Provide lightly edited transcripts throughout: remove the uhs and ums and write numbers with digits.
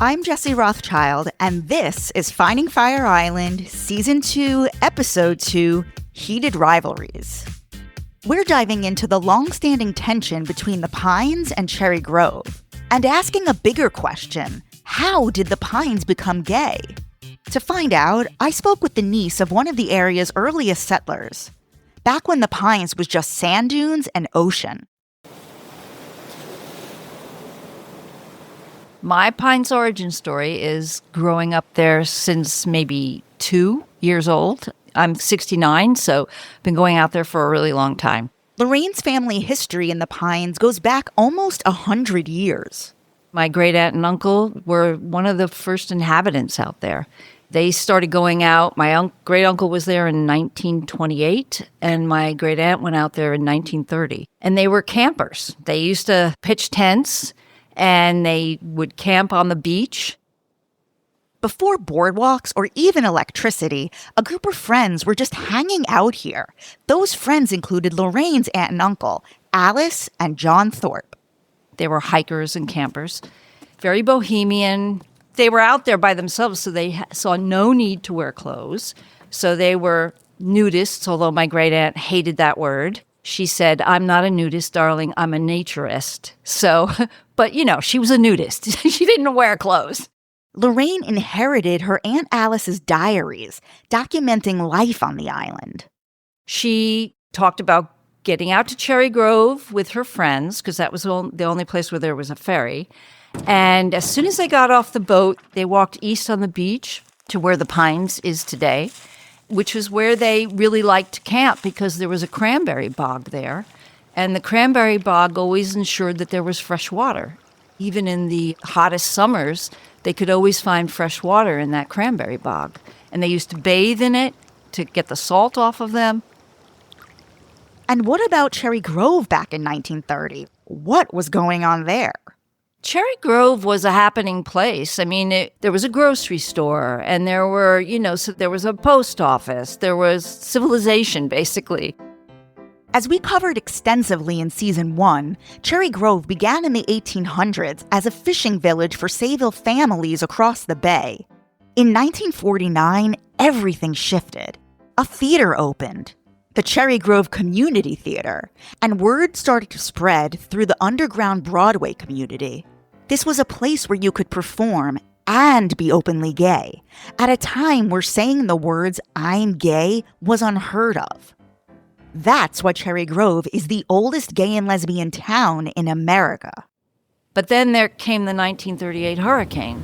I'm Jessie Rothschild, and this is Finding Fire Island, Season 2, Episode 2, Heated Rivalries. We're diving into the long-standing tension between the Pines and Cherry Grove, and asking a bigger question: how did the Pines become gay? To find out, I spoke with the niece of one of the area's earliest settlers, back when the Pines was just sand dunes and ocean. My Pines origin story is growing up there since maybe 2 years old. I'm 69, so I've been going out there for a really long time. Lorraine's family history in the Pines goes back almost 100 years. My great-aunt and uncle were one of the first inhabitants out there. They started going out. My great-uncle was there in 1928, and my great-aunt went out there in 1930. And they were campers. They used to pitch tents, and they would camp on the beach. Before boardwalks or even electricity, a group of friends were just hanging out here. Those friends included Lorraine's aunt and uncle, Alice and John Thorp. They were hikers and campers, very bohemian. They were out there by themselves, so they saw no need to wear clothes. So they were nudists, although my great-aunt hated that word. She said, "I'm not a nudist, darling, I'm a naturist." So, but she was a nudist. She didn't wear clothes. Lorraine inherited her Aunt Alice's diaries, documenting life on the island. She talked about getting out to Cherry Grove with her friends, because that was the only place where there was a ferry. And as soon as they got off the boat, they walked east on the beach to where the Pines is today, which is where they really liked to camp because there was a cranberry bog there. And the cranberry bog always ensured that there was fresh water. Even in the hottest summers, they could always find fresh water in that cranberry bog. And they used to bathe in it to get the salt off of them. And what about Cherry Grove back in 1930? What was going on there? Cherry Grove was a happening place. I mean, there was a grocery store, and there were, so there was a post office. There was civilization, basically. As we covered extensively in Season 1, Cherry Grove began in the 1800s as a fishing village for Sayville families across the bay. In 1949, everything shifted. A theater opened, the Cherry Grove Community Theater, and word started to spread through the underground Broadway community. This was a place where you could perform and be openly gay, at a time where saying the words "I'm gay" was unheard of. That's why Cherry Grove is the oldest gay and lesbian town in America. But then there came the 1938 hurricane,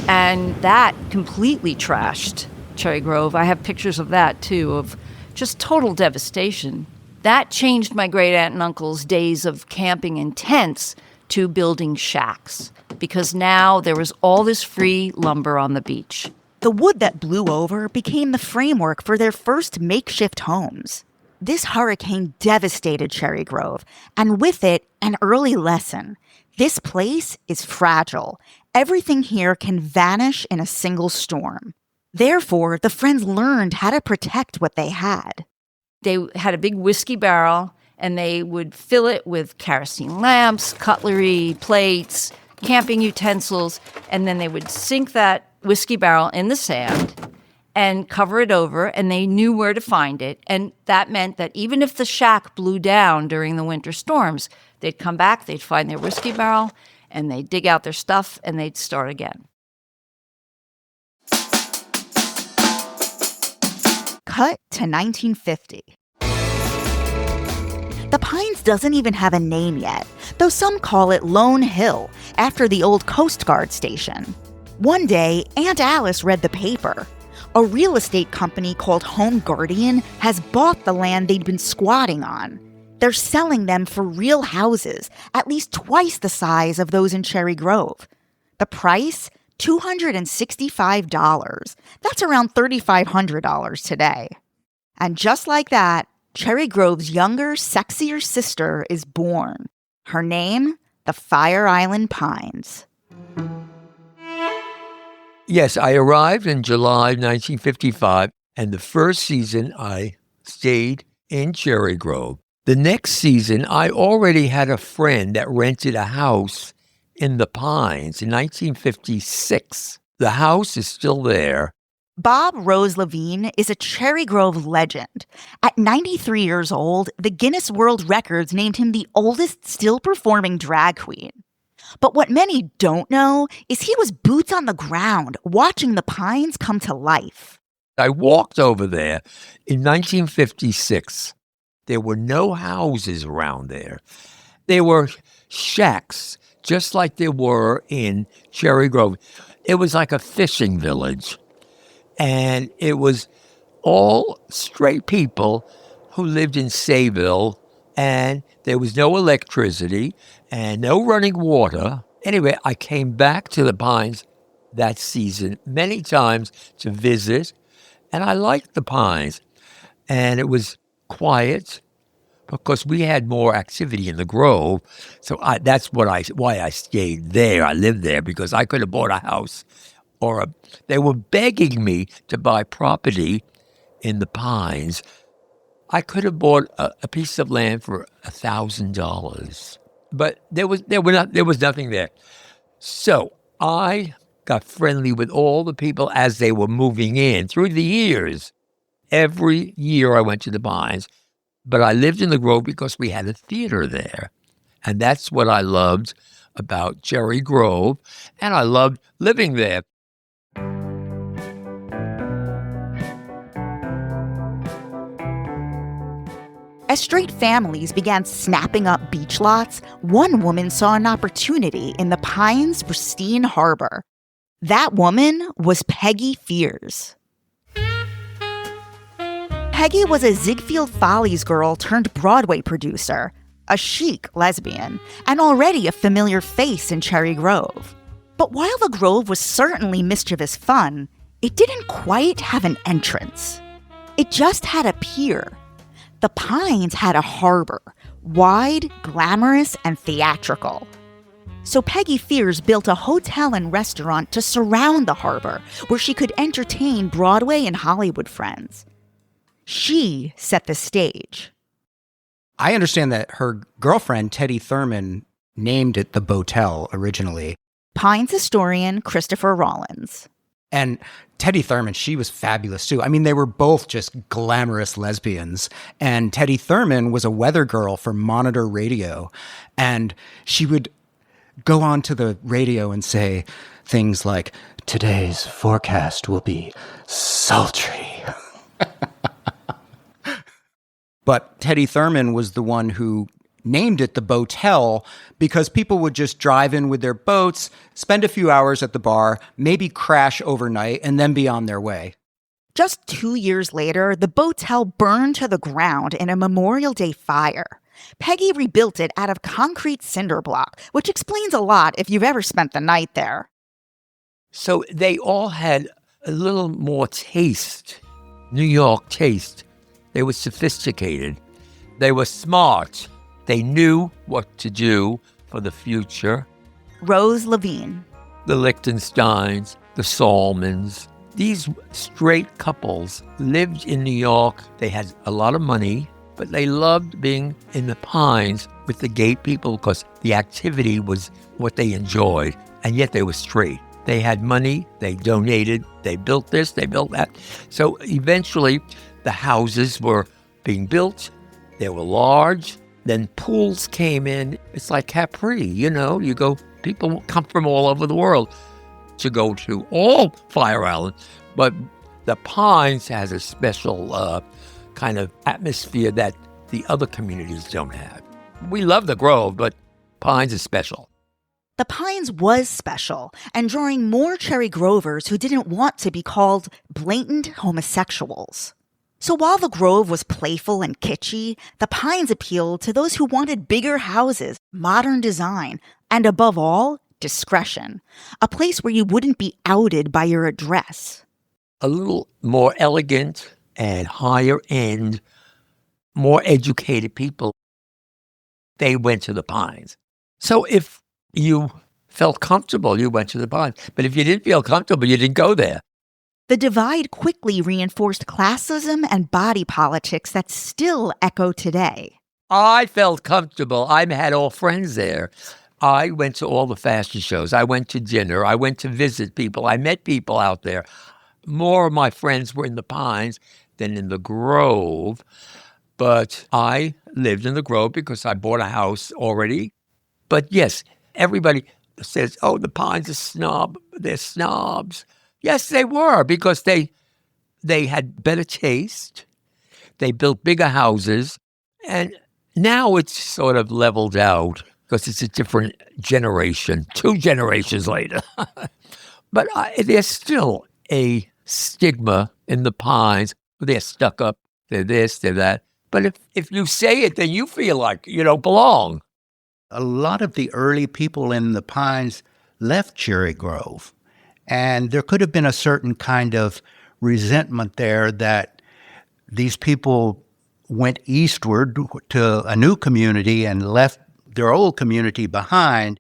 and that completely trashed Cherry Grove. I have pictures of that, too, of just total devastation. That changed my great-aunt and uncle's days of camping in tents to building shacks, because now there was all this free lumber on the beach. The wood that blew over became the framework for their first makeshift homes. This hurricane devastated Cherry Grove, and with it, an early lesson. This place is fragile. Everything here can vanish in a single storm. Therefore, the friends learned how to protect what they had. They had a big whiskey barrel, and they would fill it with kerosene lamps, cutlery, plates, camping utensils, and then they would sink that whiskey barrel in the sand and cover it over, and they knew where to find it. And that meant that even if the shack blew down during the winter storms, they'd come back, they'd find their whiskey barrel, and they'd dig out their stuff, and they'd start again. Cut to 1950. The Pines doesn't even have a name yet, though some call it Lone Hill, after the old Coast Guard station. One day, Aunt Alice read the paper. A real estate company called Home Guardian has bought the land they'd been squatting on. They're selling them for real houses, at least twice the size of those in Cherry Grove. The price? $265. That's around $3,500 today. And just like that, Cherry Grove's younger, sexier sister is born. Her name? The Fire Island Pines. Yes, I arrived in July 1955, and the first season I stayed in Cherry Grove. The next season, I already had a friend that rented a house in the Pines in 1956. The house is still there. Bob Rose Levine is a Cherry Grove legend. At 93 years old, the Guinness World Records named him the oldest still-performing drag queen. But what many don't know is he was boots on the ground watching the Pines come to life. I walked over there in 1956. There were no houses around there. There were shacks, just like there were in Cherry Grove. It was like a fishing village. And it was all straight people who lived in Sayville, and there was no electricity and no running water. Anyway, I came back to the Pines that season many times to visit, and I liked the Pines. And it was quiet because we had more activity in the Grove. So that's why I stayed there. I lived there because I could have bought a house. They were begging me to buy property in the Pines. I could have bought a piece of land for $1,000, but there was nothing there. So I got friendly with all the people as they were moving in through the years. Every year I went to the Pines, but I lived in the Grove because we had a theater there, and that's what I loved about Cherry Grove, and I loved living there. As straight families began snapping up beach lots, one woman saw an opportunity in the Pines' pristine harbor. That woman was Peggy Fears. Peggy was a Ziegfeld Follies girl turned Broadway producer, a chic lesbian, and already a familiar face in Cherry Grove. But while the Grove was certainly mischievous fun, it didn't quite have an entrance. It just had a pier. The Pines had a harbor, wide, glamorous, and theatrical. So Peggy Fears built a hotel and restaurant to surround the harbor, where she could entertain Broadway and Hollywood friends. She set the stage. I understand that her girlfriend, Teddy Thurman, named it the Botel originally. Pines historian Christopher Rollins. And Teddy Thurman, she was fabulous too. I mean, they were both just glamorous lesbians. And Teddy Thurman was a weather girl for Monitor Radio. And she would go on to the radio and say things like, "Today's forecast will be sultry." But Teddy Thurman was the one who named it the Botel because people would just drive in with their boats, spend a few hours at the bar, maybe crash overnight, and then be on their way. Just 2 years later, the Botel burned to the ground in a Memorial Day fire. Peggy rebuilt it out of concrete cinder block, which explains a lot if you've ever spent the night there. So they all had a little more taste, New York taste. They were sophisticated. They were smart. They knew what to do for the future. Rose Levine. The Lichtensteins, the Salmons, these straight couples lived in New York. They had a lot of money, but they loved being in the Pines with the gay people because the activity was what they enjoyed, and yet they were straight. They had money, they donated, they built this, they built that. So eventually, the houses were being built. They were large. Then pools came in. It's like Capri, people come from all over the world to go to all Fire Island. But the Pines has a special kind of atmosphere that the other communities don't have. We love the Grove, but Pines is special. The Pines was special and drawing more Cherry Grovers who didn't want to be called blatant homosexuals. So while the Grove was playful and kitschy, the Pines appealed to those who wanted bigger houses, modern design, and above all, discretion. A place where you wouldn't be outed by your address. A little more elegant and higher end, more educated people, they went to the Pines. So if you felt comfortable, you went to the Pines. But if you didn't feel comfortable, you didn't go there. The divide quickly reinforced classism and body politics that still echo today. I felt comfortable. I had all friends there. I went to all the fashion shows. I went to dinner. I went to visit people. I met people out there. More of my friends were in the Pines than in the Grove. But I lived in the Grove because I bought a house already. But yes, everybody says, oh, the Pines are they're snobs. Yes, they were, because they had better taste. They built bigger houses. And now it's sort of leveled out because it's a different generation, 2 generations later. But there's still a stigma in the Pines. They're stuck up, they're this, they're that. But if you say it, then you feel like you don't belong. A lot of the early people in the Pines left Cherry Grove, and there could have been a certain kind of resentment there that these people went eastward to a new community and left their old community behind.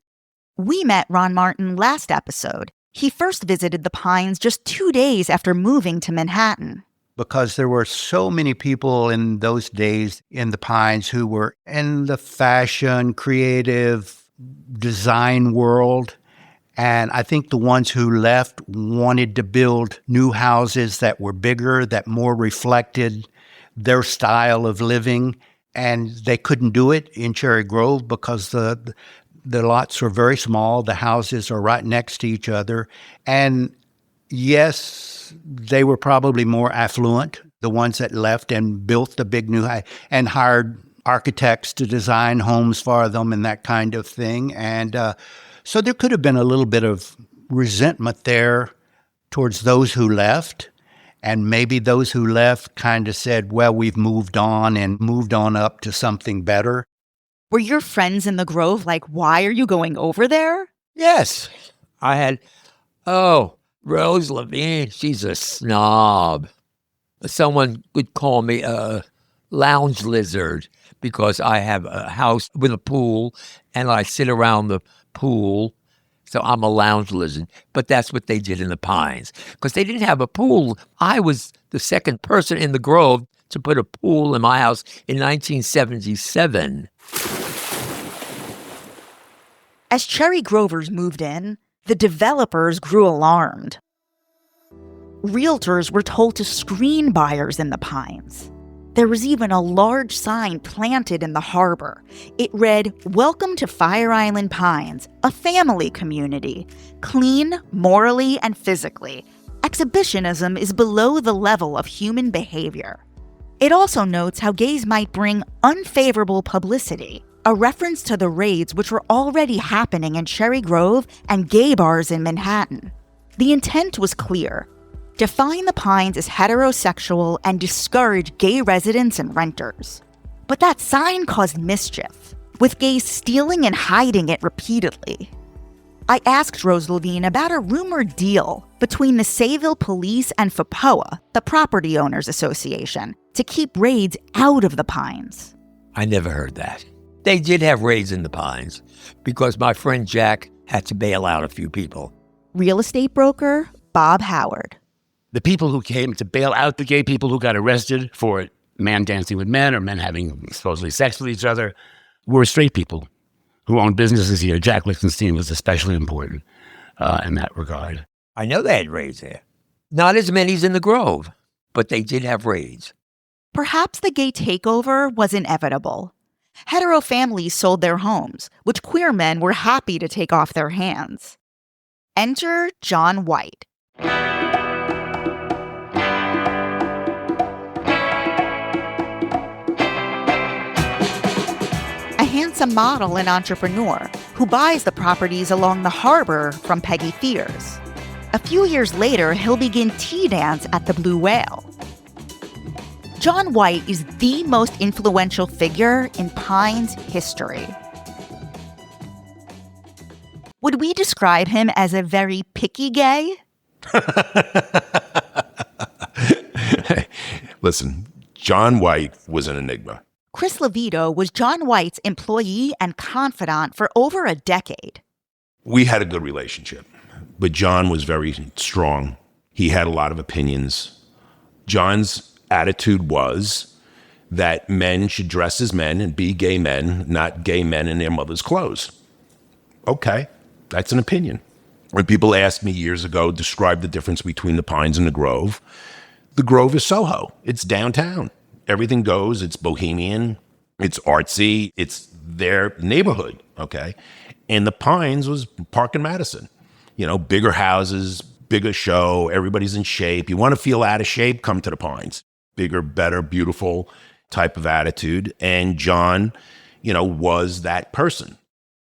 We met Ron Martin last episode. He first visited the Pines just 2 days after moving to Manhattan. Because there were so many people in those days in the Pines who were in the fashion, creative, design world. And I think the ones who left wanted to build new houses that were bigger, that more reflected their style of living. And they couldn't do it in Cherry Grove because the lots were very small. The houses are right next to each other. And yes, they were probably more affluent, the ones that left and built the big new house and hired architects to design homes for them and that kind of thing. And so there could have been a little bit of resentment there towards those who left. And maybe those who left kind of said, well, we've moved on and moved on up to something better. Were your friends in the Grove like, why are you going over there? Yes. I had, Rose Levine, she's a snob. Someone would call me a lounge lizard because I have a house with a pool and I sit around the pool. So I'm a lounge lizard. But that's what they did in the Pines because they didn't have a pool. I was the second person in the Grove to put a pool in my house in 1977. As Cherry Grovers moved in, the developers grew alarmed. Realtors were told to screen buyers in the Pines. There was even a large sign planted in the harbor. It read, "Welcome to Fire Island Pines, a family community. Clean, morally and physically. Exhibitionism is below the level of human behavior." It also notes how gays might bring unfavorable publicity, a reference to the raids which were already happening in Cherry Grove and gay bars in Manhattan. The intent was clear: define the Pines as heterosexual and discourage gay residents and renters. But that sign caused mischief, with gays stealing and hiding it repeatedly. I asked Rose Levine about a rumored deal between the Sayville Police and FPOA, the Property Owners Association, to keep raids out of the Pines. I never heard that. They did have raids in the Pines because my friend Jack had to bail out a few people. Real estate broker Bob Howard. The people who came to bail out the gay people who got arrested for men dancing with men or men having supposedly sex with each other were straight people who owned businesses here. Jack Lichtenstein was especially important in that regard. I know they had raids there. Not as many as in the Grove, but they did have raids. Perhaps the gay takeover was inevitable. Hetero families sold their homes, which queer men were happy to take off their hands. Enter John Whyte. A handsome model and entrepreneur who buys the properties along the harbor from Peggy Fears. A few years later, he'll begin tea dance at the Blue Whale. John Whyte is the most influential figure in Pines history. Would we describe him as a very picky gay? Listen, John Whyte was an enigma. Chris Levito was John Whyte's employee and confidant for over a decade. We had a good relationship, but John was very strong. He had a lot of opinions. John's attitude was that men should dress as men and be gay men, not gay men in their mother's clothes. Okay, that's an opinion. When people asked me years ago, describe the difference between the Pines and the Grove is Soho. It's downtown. Everything goes. It's bohemian. It's artsy. It's their neighborhood, okay? And the Pines was Park and Madison. You know, bigger houses, bigger show. Everybody's in shape. You want to feel out of shape? Come to the Pines. Bigger, better, beautiful type of attitude. And John, you know, was that person.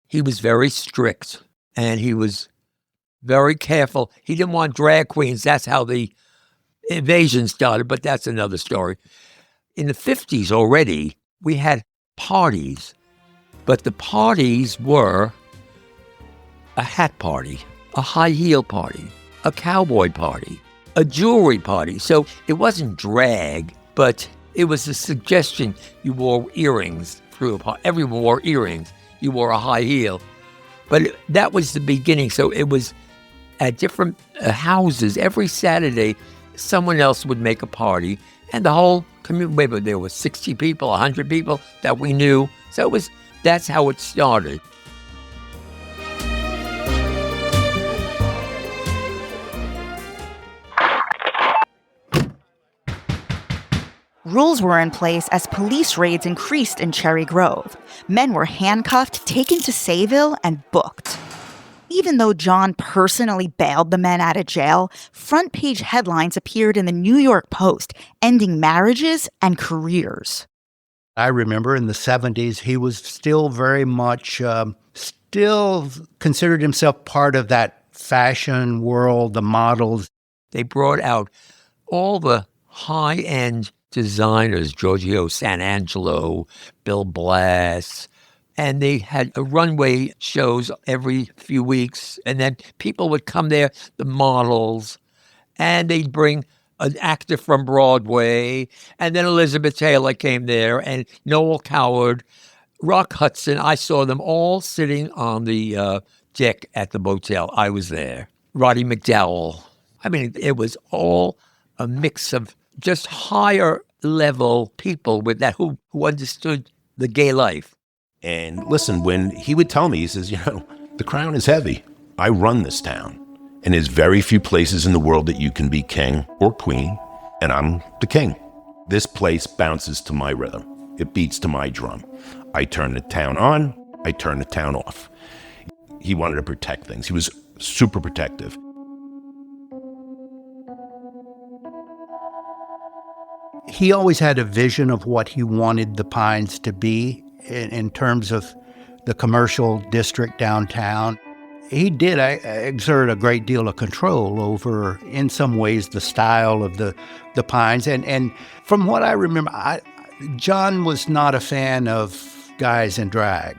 He was very strict, and he was very careful. He didn't want drag queens. That's how the invasion started, but that's another story. In the 50s already, we had parties, but the parties were a hat party, a high heel party, a cowboy party, a jewelry party. So it wasn't drag, but it was a suggestion. You wore earrings through a party. Everyone wore earrings. You wore a high heel. But that was the beginning. So it was at different houses. Every Saturday, someone else would make a party. And the whole community, maybe there were 60 people, 100 people that we knew. So that's how it started. Rules were in place as police raids increased in Cherry Grove. Men were handcuffed, taken to Sayville, and booked. Even though John personally bailed the men out of jail, front-page headlines appeared in the New York Post, ending marriages and careers. I remember in the 70s, he was still very much, still considered himself part of that fashion world, the models. They brought out all the high-end designers, Giorgio Santangelo, Bill Blass, and they had runway shows every few weeks, and then people would come there, the models, and they'd bring an actor from Broadway, and then Elizabeth Taylor came there, and Noel Coward, Rock Hudson. I saw them all sitting on the deck at the motel. I was there. Roddy McDowell. I mean, it was all a mix of just higher level people with that who understood the gay life. And listen, when he would tell me, he says, you know, the crown is heavy. I run this town. And there's very few places in the world that you can be king or queen, and I'm the king. This place bounces to my rhythm. It beats to my drum. I turn the town on, I turn the town off. He wanted to protect things. He was super protective. He always had a vision of what he wanted the Pines to be in terms of the commercial district downtown. He did exert a great deal of control over, in some ways, the style of the Pines. And from what I remember, John was not a fan of guys in drag.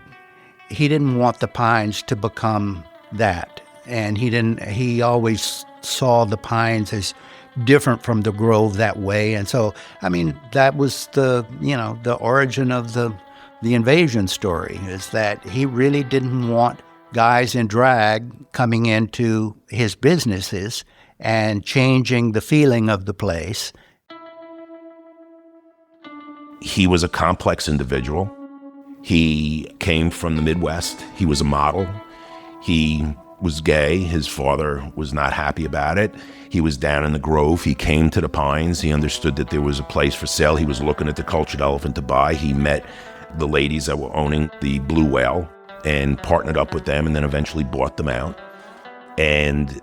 He didn't want the Pines to become that. And he always saw the Pines as different from the Grove that way. And so, I mean, that was the origin of the invasion story, is that he really didn't want guys in drag coming into his businesses and changing the feeling of the place. He was a complex individual. He came from the Midwest. He was a model. He was gay. His father was not happy about it. He was down in the Grove. He came to the Pines. He understood that there was a place for sale. He was looking at the Cultured Elephant to buy. He met the ladies that were owning the Blue Whale and partnered up with them, and then eventually bought them out. And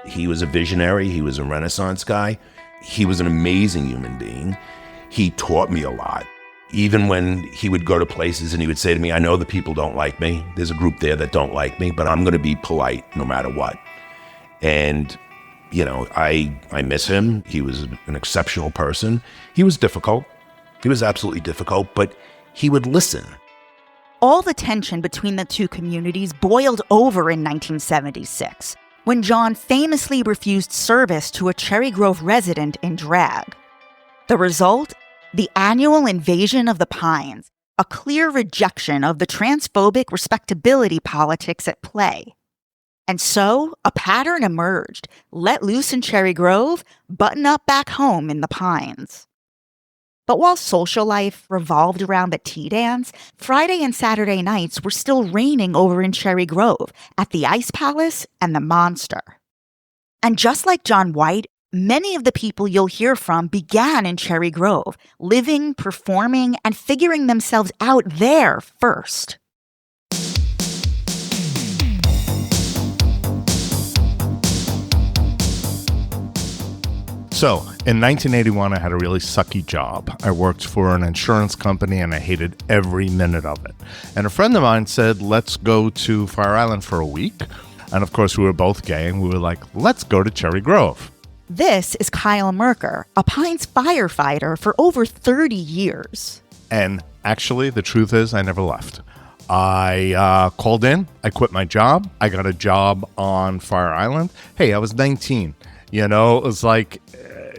he was a visionary. He was a Renaissance guy. He was an amazing human being. He taught me a lot. Even when he would go to places and he would say to me, I know the people don't like me. There's a group there that don't like me, but I'm going to be polite no matter what. And, you know, I miss him. He was an exceptional person. He was difficult. He was absolutely difficult, but he would listen. All the tension between the two communities boiled over in 1976, when John famously refused service to a Cherry Grove resident in drag. The result? The annual invasion of the Pines, a clear rejection of the transphobic respectability politics at play. And so, a pattern emerged: let loose in Cherry Grove, button up back home in the Pines. But while social life revolved around the tea dance, Friday and Saturday nights were still reigning over in Cherry Grove at the Ice Palace and the Monster. And just like John Whyte, many of the people you'll hear from began in Cherry Grove, living, performing, and figuring themselves out there first. So, in 1981, I had a really sucky job. I worked for an insurance company and I hated every minute of it. And a friend of mine said, let's go to Fire Island for a week. And of course, we were both gay and we were like, let's go to Cherry Grove. This is Kyle Merker, a Pines firefighter for over 30 years. And actually, the truth is, I never left. I called in, I quit my job, I got a job on Fire Island. Hey, I was 19. You know, it was like,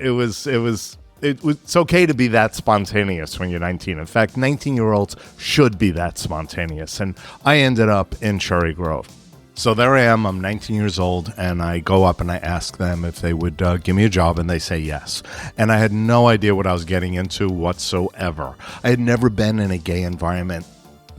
it's okay to be that spontaneous when you're 19. In fact, 19-year-olds should be that spontaneous. And I ended up in Cherry Grove. So there I am, I'm 19 years old, and I go up and I ask them if they would give me a job, and they say yes. And I had no idea what I was getting into whatsoever. I had never been in a gay environment,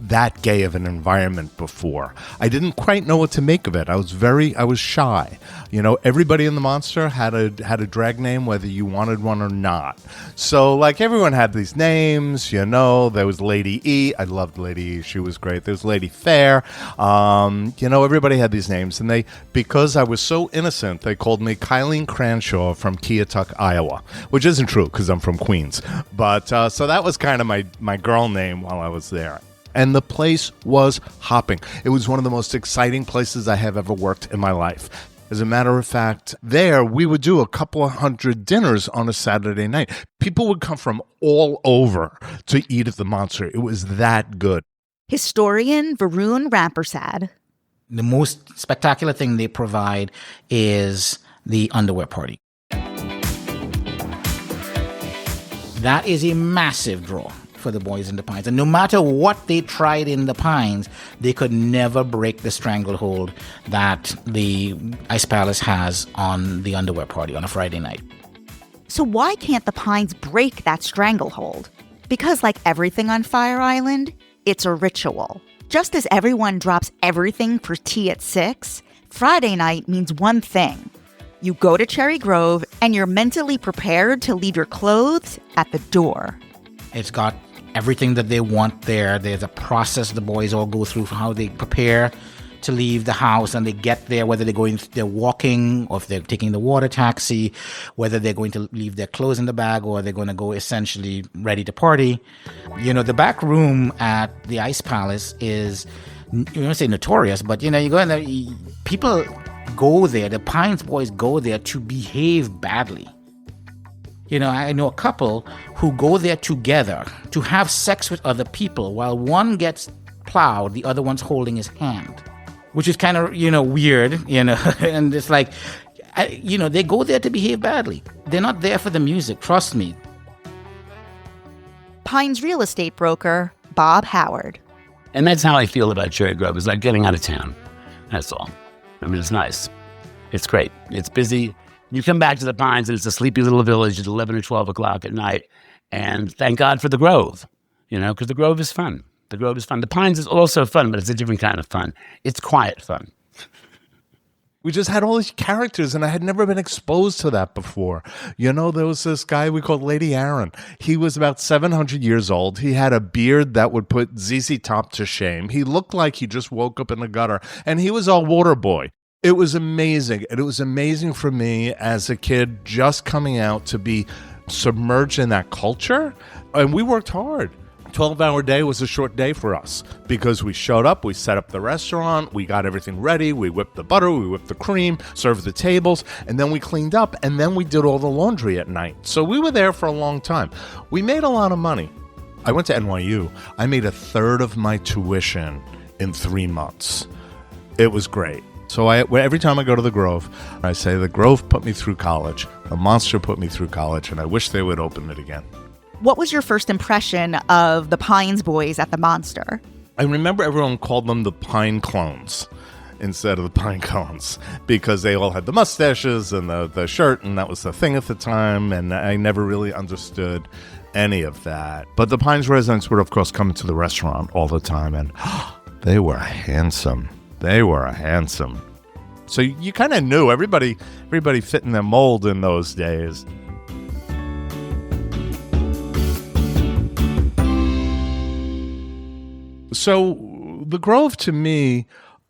that gay of an environment before. I didn't quite know what to make of it. I was shy. You know, everybody in the Monster had a drag name, whether you wanted one or not. So, like, everyone had these names, you know. There was Lady E. I loved Lady E. She was great. There was Lady Fair. You know, everybody had these names. And because I was so innocent, they called me Kylie Cranshaw from Keatuck, Iowa, which isn't true because I'm from Queens. But, so that was kind of my girl name while I was there. And the place was hopping. It was one of the most exciting places I have ever worked in my life. As a matter of fact, there we would do a couple of hundred dinners on a Saturday night. People would come from all over to eat at the Monster. It was that good. Historian Varun Rampersad. The most spectacular thing they provide is the underwear party. That is a massive draw for the boys in the Pines. And no matter what they tried in the Pines, they could never break the stranglehold that the Ice Palace has on the underwear party on a Friday night. So why can't the Pines break that stranglehold? Because like everything on Fire Island, it's a ritual. Just as everyone drops everything for tea at 6, Friday night means one thing. You go to Cherry Grove and you're mentally prepared to leave your clothes at the door. It's got everything that they want there. There's a process the boys all go through for how they prepare to leave the house, and they get there, whether they're walking or if they're taking the water taxi, whether they're going to leave their clothes in the bag or they're going to go essentially ready to party. You know, the back room at the Ice Palace is, you don't say notorious, but you know, you go in there, people go there, the Pines boys go there to behave badly. You know, I know a couple who go there together to have sex with other people while one gets plowed, the other one's holding his hand, which is kind of, you know, weird, you know, and it's like, you know, they go there to behave badly. They're not there for the music, trust me. Pines real estate broker, Bob Howard. And that's how I feel about Cherry Grove. It's like getting out of town. That's all. I mean, it's nice. It's great. It's busy. You come back to the Pines and it's a sleepy little village at 11 or 12 o'clock at night. And thank God for the Grove, you know, because the Grove is fun. The Grove is fun. The Pines is also fun, but it's a different kind of fun. It's quiet fun. We just had all these characters, and I had never been exposed to that before. You know, there was this guy we called Lady Aaron. He was about 700 years old. He had a beard that would put ZZ Top to shame. He looked like he just woke up in the gutter, and he was our water boy. It was amazing. And it was amazing for me as a kid just coming out to be submerged in that culture. And we worked hard. 12-hour day was a short day for us because we showed up, we set up the restaurant, we got everything ready, we whipped the butter, we whipped the cream, served the tables, and then we cleaned up, and then we did all the laundry at night. So we were there for a long time. We made a lot of money. I went to NYU. I made a third of my tuition in 3 months. It was great. So every time I go to the Grove, I say, the Grove put me through college, the Monster put me through college, and I wish they would open it again. What was your first impression of the Pines boys at the Monster? I remember everyone called them the Pine Clones instead of the Pine Cones because they all had the mustaches and the shirt, and that was the thing at the time, and I never really understood any of that. But the Pines residents would, of course, come into the restaurant all the time, and they were handsome. They were handsome. So you kind of knew everybody fit in their mold in those days. So the Grove, to me,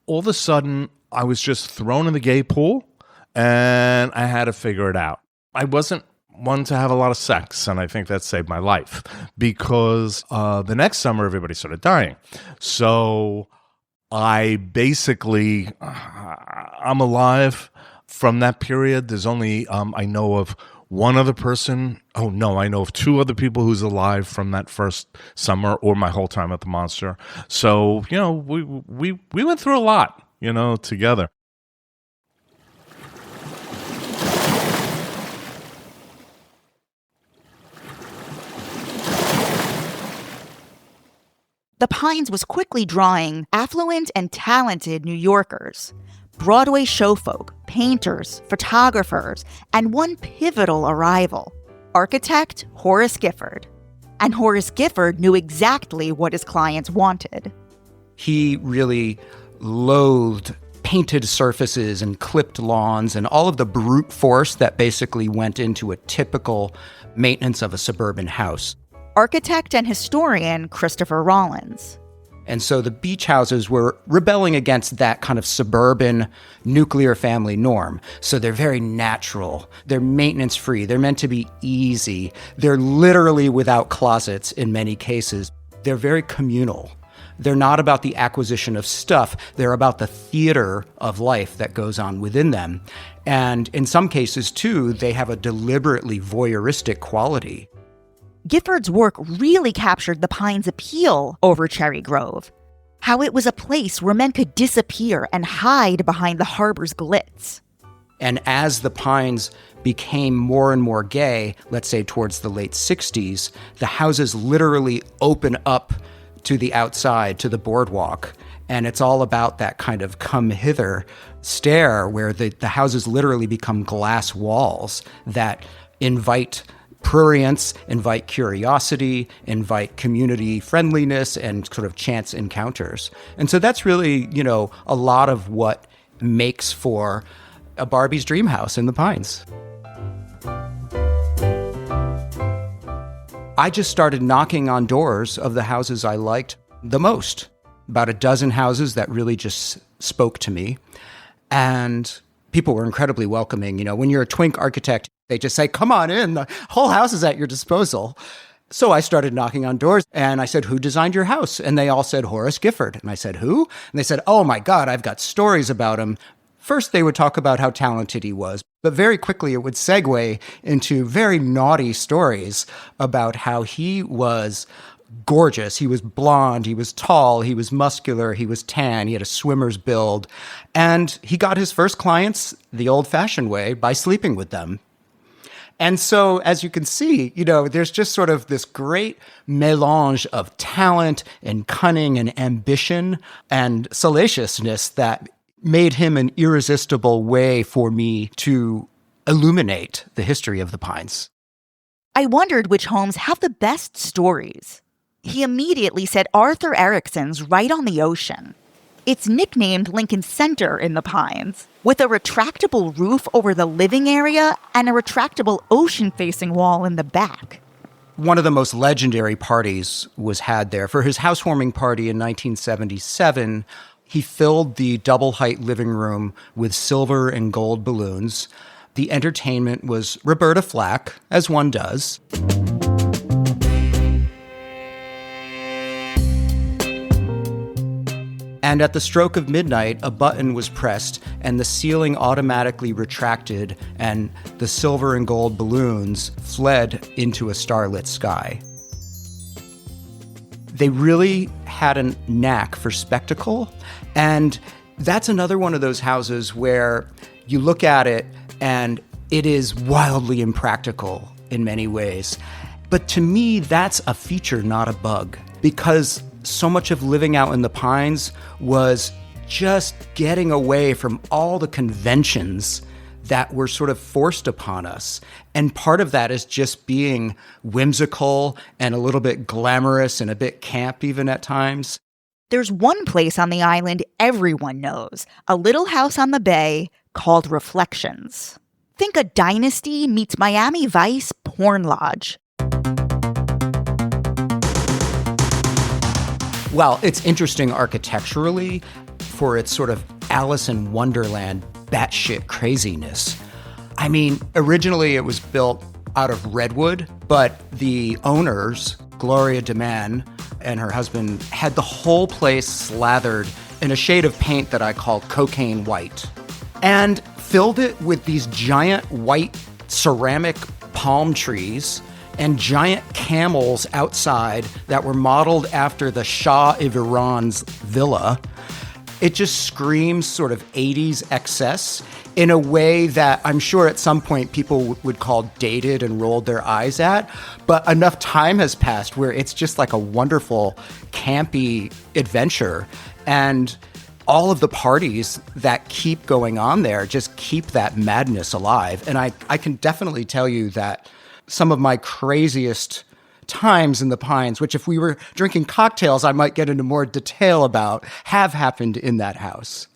all of a sudden, I was just thrown in the gay pool, and I had to figure it out. I wasn't one to have a lot of sex, and I think that saved my life, because the next summer, everybody started dying. So I basically, I'm alive from that period. There's only, I know of one other person. Oh, no, I know of two other people who's alive from that first summer or my whole time at the Monster. So, we went through a lot, together. The Pines was quickly drawing affluent and talented New Yorkers, Broadway showfolk, painters, photographers, and one pivotal arrival, architect Horace Gifford. And Horace Gifford knew exactly what his clients wanted. He really loathed painted surfaces and clipped lawns and all of the brute force that basically went into a typical maintenance of a suburban house. Architect and historian Christopher Rollins. And so the beach houses were rebelling against that kind of suburban nuclear family norm. So they're very natural. They're maintenance-free. They're meant to be easy. They're literally without closets in many cases. They're very communal. They're not about the acquisition of stuff. They're about the theater of life that goes on within them. And in some cases, too, they have a deliberately voyeuristic quality. Gifford's work really captured the Pines' appeal over Cherry Grove, how it was a place where men could disappear and hide behind the harbor's glitz. And as the Pines became more and more gay, let's say towards the late 60s, the houses literally open up to the outside, to the boardwalk. And it's all about that kind of come hither stare where the houses literally become glass walls that invite prurience, invite curiosity, invite community friendliness, and sort of chance encounters. And so that's really, a lot of what makes for a Barbie's dream house in the Pines. I just started knocking on doors of the houses I liked the most. About a dozen houses that really just spoke to me. And people were incredibly welcoming. When you're a twink architect, they just say, come on in, the whole house is at your disposal. So I started knocking on doors and I said, who designed your house? And they all said, Horace Gifford. And I said, who? And they said, oh my God, I've got stories about him. First, they would talk about how talented he was, but very quickly it would segue into very naughty stories about how he was gorgeous. He was blonde, he was tall, he was muscular, he was tan, he had a swimmer's build. And he got his first clients the old-fashioned way by sleeping with them. And so, as you can see, there's just sort of this great melange of talent and cunning and ambition and salaciousness that made him an irresistible way for me to illuminate the history of the Pines. I wondered which homes have the best stories. He immediately said Arthur Erickson's right on the ocean. It's nicknamed Lincoln Center in the Pines, with a retractable roof over the living area and a retractable ocean-facing wall in the back. One of the most legendary parties was had there. For his housewarming party in 1977, he filled the double-height living room with silver and gold balloons. The entertainment was Roberta Flack, as one does. And at the stroke of midnight, a button was pressed and the ceiling automatically retracted and the silver and gold balloons fled into a starlit sky. They really had a knack for spectacle. And that's another one of those houses where you look at it and it is wildly impractical in many ways. But to me, that's a feature, not a bug, because so much of living out in the Pines was just getting away from all the conventions that were sort of forced upon us. And part of that is just being whimsical and a little bit glamorous and a bit camp even at times. There's one place on the island everyone knows, a little house on the bay called Reflections. Think a Dynasty meets Miami Vice porn lodge. Well, it's interesting architecturally for its sort of Alice in Wonderland batshit craziness. I mean, originally it was built out of redwood, but the owners, Gloria DeMann and her husband, had the whole place slathered in a shade of paint that I call cocaine white, and filled it with these giant white ceramic palm trees and giant camels outside that were modeled after the Shah of Iran's villa. It just screams sort of 80s excess in a way that I'm sure at some point people would call dated and rolled their eyes at. But enough time has passed where it's just like a wonderful, campy adventure. And all of the parties that keep going on there just keep that madness alive. And I can definitely tell you that some of my craziest times in the Pines, which if we were drinking cocktails, I might get into more detail about, have happened in that house.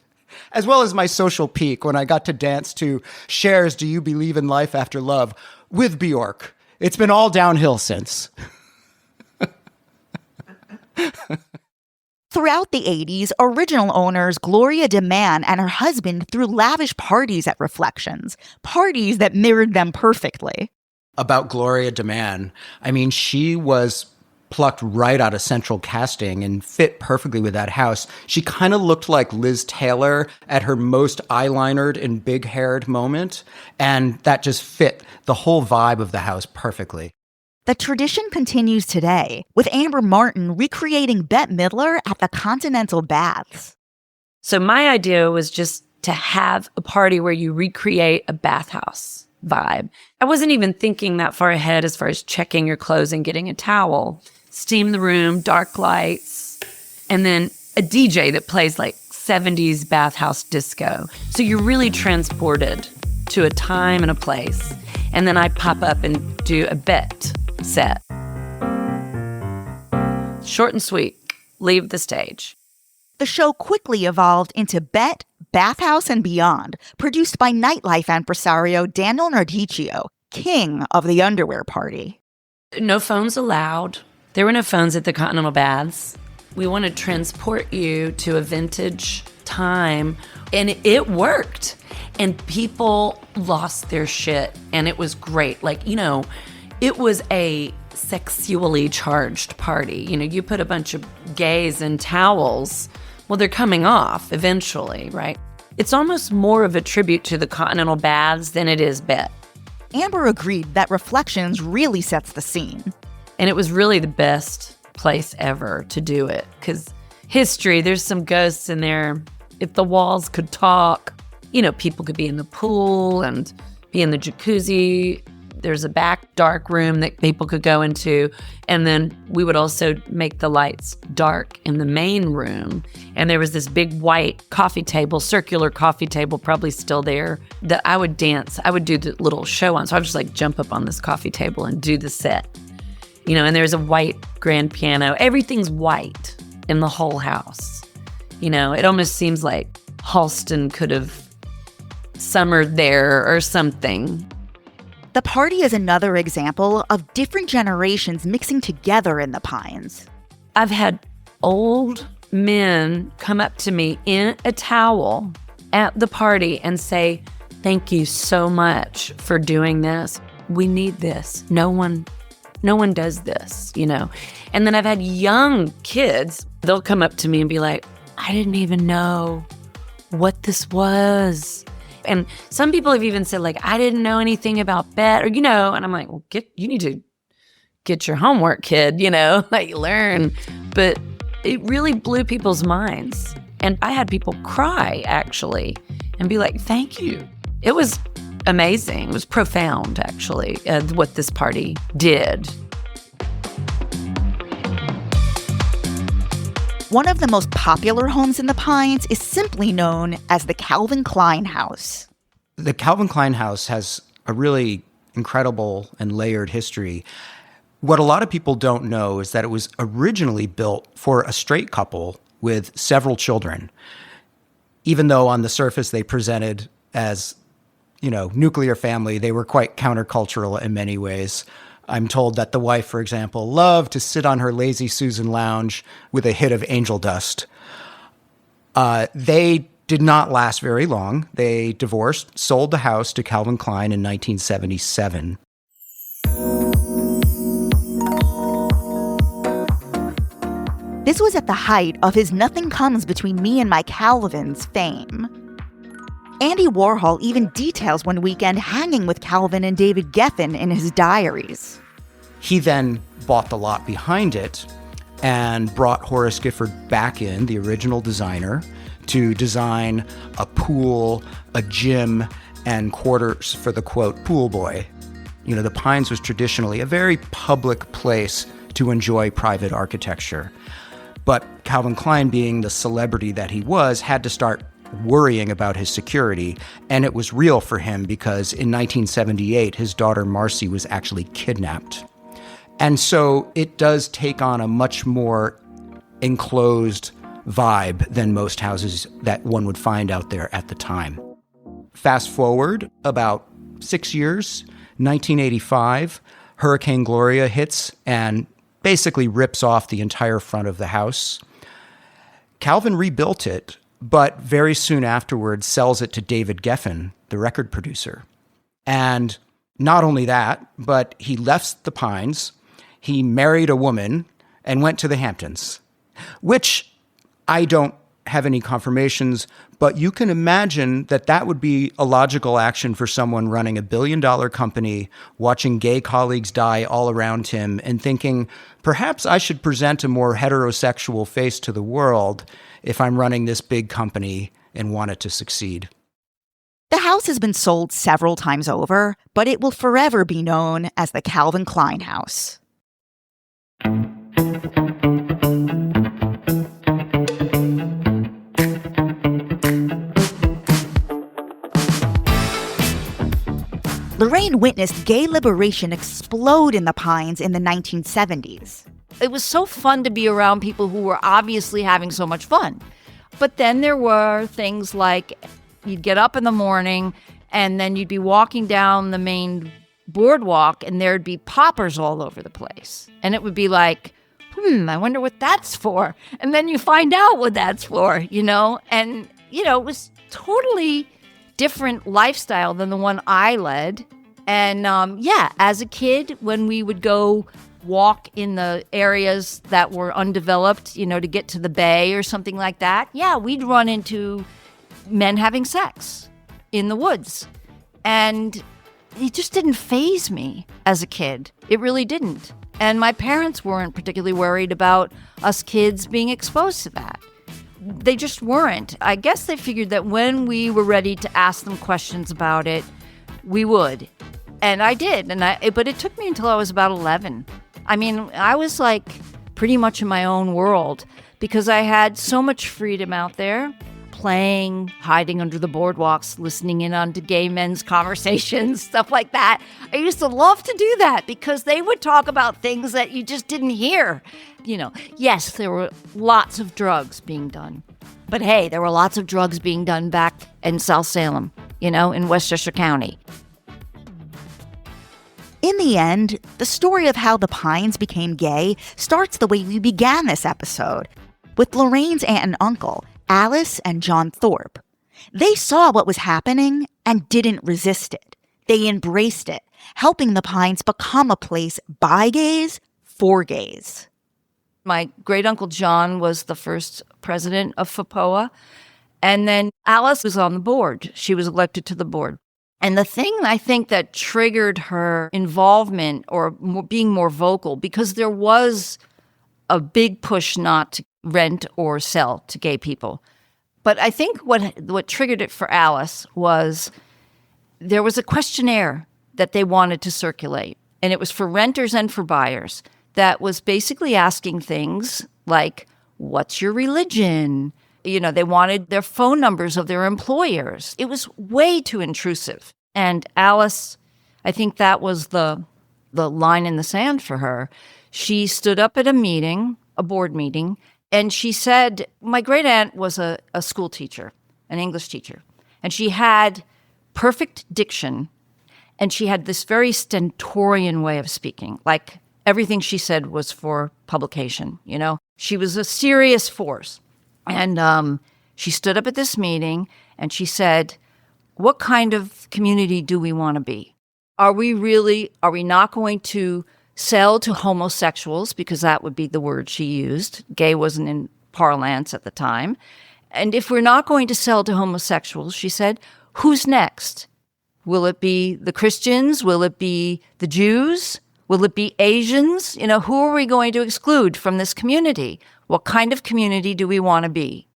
As well as my social peak when I got to dance to Cher's Do You Believe in Life After Love with Bjork. It's been all downhill since. Throughout the 80s, original owners Gloria DeMann and her husband threw lavish parties at Reflections, parties that mirrored them perfectly. About Gloria DeMann, I mean, she was plucked right out of central casting and fit perfectly with that house. She kind of looked like Liz Taylor at her most eyelinered and big-haired moment, and that just fit the whole vibe of the house perfectly. The tradition continues today, with Amber Martin recreating Bette Midler at the Continental Baths. So my idea was just to have a party where you recreate a bathhouse vibe. I wasn't even thinking that far ahead as far as checking your clothes and getting a towel. Steam the room, dark lights, and then a DJ that plays like 70s bathhouse disco. So you're really transported to a time and a place. And then I pop up and do a Bette set. Short and sweet. Leave the stage. The show quickly evolved into Bette, Bathhouse and Beyond, produced by nightlife impresario Daniel Nardicchio, king of the underwear party. No phones allowed. There were no phones at the Continental Baths. We want to transport you to a vintage time, and it worked. And people lost their shit, and it was great. Like, you know, it was a sexually charged party. You know, you put a bunch of gays in towels, well, they're coming off eventually, right? It's almost more of a tribute to the Continental Baths than it is Bette. Amber agreed that Reflections really sets the scene. And it was really the best place ever to do it, because history, there's some ghosts in there. If the walls could talk, you know, people could be in the pool and be in the jacuzzi. There's a back dark room that people could go into. And then we would also make the lights dark in the main room. And there was this big white coffee table, circular coffee table, probably still there, that I would dance. I would do the little show on. So I would just like jump up on this coffee table and do the set. You know, and there's a white grand piano. Everything's white in the whole house. You know, it almost seems like Halston could have summered there or something. The party is another example of different generations mixing together in the Pines. I've had old men come up to me in a towel at the party and say, "Thank you so much for doing this. We need this. No one does this, you know." And then I've had young kids, they'll come up to me and be like, "I didn't even know what this was." And some people have even said, like, "I didn't know anything about Bette," or, you know, and I'm like, well, you need to get your homework, kid, you know, like learn. But it really blew people's minds. And I had people cry, actually, and be like, "Thank you." It was amazing. It was profound, actually, what this party did. One of the most popular homes in the Pines is simply known as the Calvin Klein house. The Calvin Klein house has a really incredible and layered history. What a lot of people don't know is that it was originally built for a straight couple with several children, even though on the surface they presented as, nuclear family. They were quite countercultural in many ways. I'm told that the wife, for example, loved to sit on her lazy Susan lounge with a hit of angel dust. They did not last very long. They divorced, sold the house to Calvin Klein in 1977. This was at the height of his "Nothing Comes Between Me and My Calvins" fame. Andy Warhol even details one weekend hanging with Calvin and David Geffen in his diaries. He then bought the lot behind it and brought Horace Gifford back in, the original designer, to design a pool, a gym, and quarters for the, quote, pool boy. The Pines was traditionally a very public place to enjoy private architecture. But Calvin Klein, being the celebrity that he was, had to start worrying about his security. And it was real for him because in 1978, his daughter Marcy was actually kidnapped. And so it does take on a much more enclosed vibe than most houses that one would find out there at the time. Fast forward about 6 years, 1985, Hurricane Gloria hits and basically rips off the entire front of the house. Calvin rebuilt it, but very soon afterwards sells it to David Geffen, the record producer. And not only that, but he left the Pines, he married a woman, and went to the Hamptons, which I don't have any confirmations, but you can imagine that that would be a logical action for someone running $1 billion company, watching gay colleagues die all around him, and thinking, perhaps I should present a more heterosexual face to the world if I'm running this big company and want it to succeed. The house has been sold several times over, but it will forever be known as the Calvin Klein house. Lorraine witnessed gay liberation explode in the Pines in the 1970s. It was so fun to be around people who were obviously having so much fun. But then there were things like you'd get up in the morning and then you'd be walking down the main boardwalk and there'd be poppers all over the place. And it would be like, I wonder what that's for. And then you find out what that's for, And, it was totally different lifestyle than the one I led. And as a kid, when we would go walk in the areas that were undeveloped, to get to the bay or something like that, we'd run into men having sex in the woods. And it just didn't faze me as a kid. It really didn't. And my parents weren't particularly worried about us kids being exposed to that. They just weren't. I guess they figured that when we were ready to ask them questions about it, we would. And I did. But it took me until I was about 11. I mean, I was like pretty much in my own world because I had so much freedom out there, playing, hiding under the boardwalks, listening in on to gay men's conversations, stuff like that. I used to love to do that because they would talk about things that you just didn't hear. Yes, there were lots of drugs being done. But hey, there were lots of drugs being done back in South Salem, in Westchester County. In the end, the story of how the Pines became gay starts the way we began this episode, with Lorraine's aunt and uncle, Alice and John Thorp. They saw what was happening and didn't resist it. They embraced it, helping the Pines become a place by gays for gays. My great-uncle John was the first president of FAPOA, and then Alice was on the board. She was elected to the board. And the thing I think that triggered her involvement or being more vocal, because there was a big push not to rent or sell to gay people. But I think what triggered it for Alice was there was a questionnaire that they wanted to circulate, and it was for renters and for buyers, that was basically asking things like, what's your religion? They wanted their phone numbers of their employers. It was way too intrusive. And Alice, I think that was the line in the sand for her. She stood up at a board meeting, and she said, my great aunt was a school teacher, an English teacher, and she had perfect diction, and she had this very stentorian way of speaking. Like everything she said was for publication, She was a serious force. And she stood up at this meeting and she said, what kind of community do we want to be? Are we not going to sell to homosexuals? Because that would be the word she used. Gay wasn't in parlance at the time. And if we're not going to sell to homosexuals, she said, who's next? Will it be the Christians? Will it be the Jews? Will it be Asians? Who are we going to exclude from this community? What kind of community do we want to be?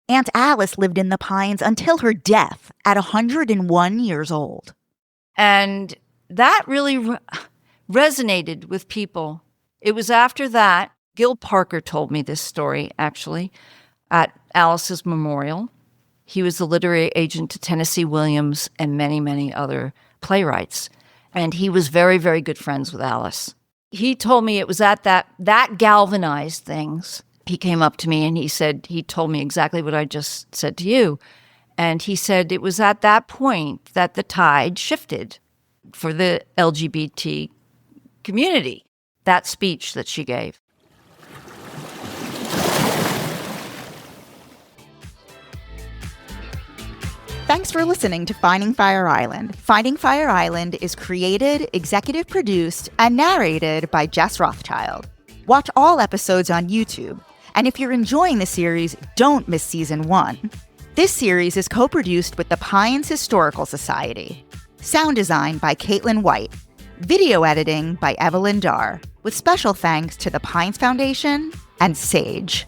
Aunt Alice lived in the Pines until her death at 101 years old. And that really resonated with people. It was after that, Gil Parker told me this story, actually, at Alice's memorial. He was the literary agent to Tennessee Williams and many, many other playwrights. And he was very, very good friends with Alice. He told me it was at that galvanized things. He came up to me and he told me exactly what I just said to you. And he said it was at that point that the tide shifted for the LGBT community, that speech that she gave. Thanks for listening to Finding Fire Island. Finding Fire Island is created, executive produced, and narrated by Jess Rothschild. Watch all episodes on YouTube. And if you're enjoying the series, don't miss Season 1. This series is co-produced with the Pines Historical Society. Sound design by Caitlin Whyte. Video editing by Evelyn Darr. With special thanks to the Pines Foundation and Sage.